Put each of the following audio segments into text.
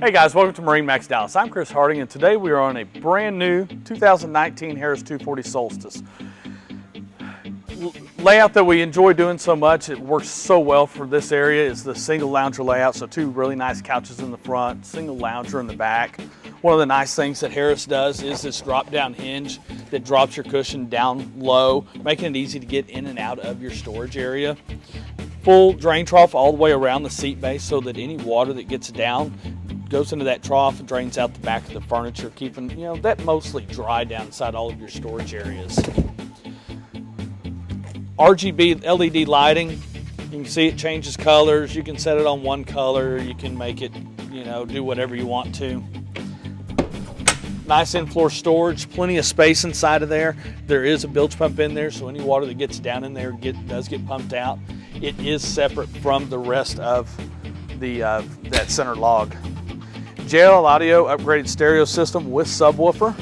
Hey guys, welcome to MarineMax Dallas. I'm Chris Harding, and today we are on a brand new 2019 Harris 240 Solstice. Layout that we enjoy doing so much, it works so well for this area, is the single lounger layout. So two really nice couches in the front, single lounger in the back. One of the nice things that Harris does is this drop down hinge that drops your cushion down low, making it easy to get in and out of your storage area. Full drain trough all the way around the seat base so that any water that gets down goes into that trough and drains out the back of the furniture, keeping that mostly dry down inside all of your storage areas. RGB LED lighting, you can see it changes colors. You can set it on one color, you can make it do whatever you want to. Nice in-floor storage, plenty of space inside of there. There is a bilge pump in there, so any water that gets down in there does get pumped out. It is separate from the rest of the that center log. JL Audio upgraded stereo system with subwoofer.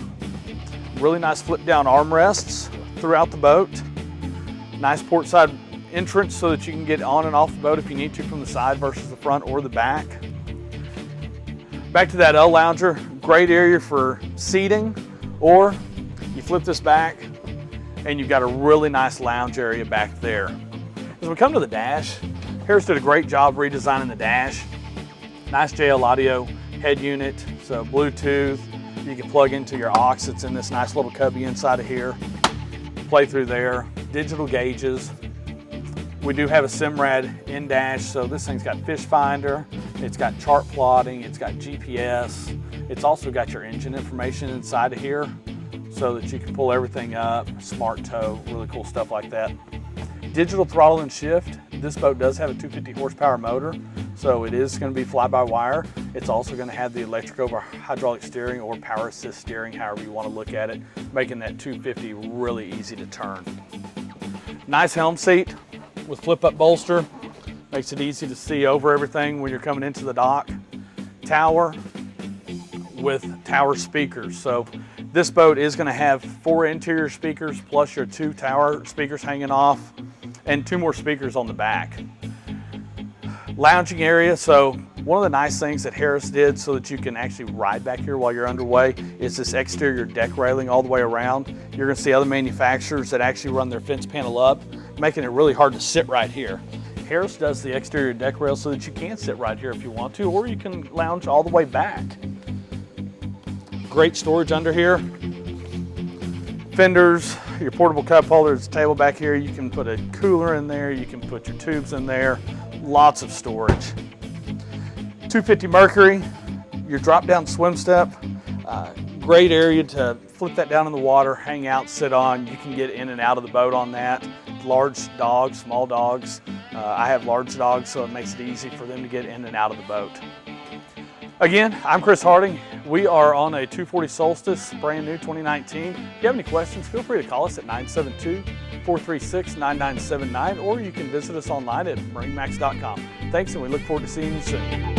Really nice flip down armrests throughout the boat. Nice port side entrance so that you can get on and off the boat if you need to from the side versus the front or the back. Back to that L-lounger, great area for seating, or you flip this back and you've got a really nice lounge area back there. As we come to the dash, Harris did a great job redesigning the dash. Nice JL Audio head unit, so Bluetooth, you can plug into your aux. It's in this nice little cubby inside of here. Play through there, digital gauges. We do have a Simrad in-dash, so this thing's got fish finder, it's got chart plotting, it's got GPS. It's also got your engine information inside of here so that you can pull everything up, smart tow, really cool stuff like that. Digital throttle and shift. This boat does have a 250 horsepower motor, so it is going to be fly-by-wire. It's also going to have the electric over hydraulic steering or power assist steering, however you want to look at it, making that 250 really easy to turn. Nice helm seat with flip-up bolster. Makes it easy to see over everything when you're coming into the dock. Tower with tower speakers. So this boat is going to have 4 interior speakers plus your 2 tower speakers hanging off and 2 more speakers on the back. Lounging area, so one of the nice things that Harris did so that you can actually ride back here while you're underway is this exterior deck railing all the way around. You're going to see other manufacturers that actually run their fence panel up, making it really hard to sit right here. Harris does the exterior deck rail so that you can sit right here if you want to, or you can lounge all the way back. Great storage under here. Fenders, your portable cup holders, table back here. You can put a cooler in there, you can put your tubes in there. Lots of storage. 250 Mercury, your drop down swim step. Great area to flip that down in the water, hang out, sit on. You can get in and out of the boat on that. Large dogs, small dogs. I have large dogs, so it makes it easy for them to get in and out of the boat. Again, I'm Chris Harding. We are on a 240 Solstice, brand new 2019. If you have any questions, feel free to call us at 972-436-9979, or you can visit us online at MarineMax.com. Thanks, and we look forward to seeing you soon.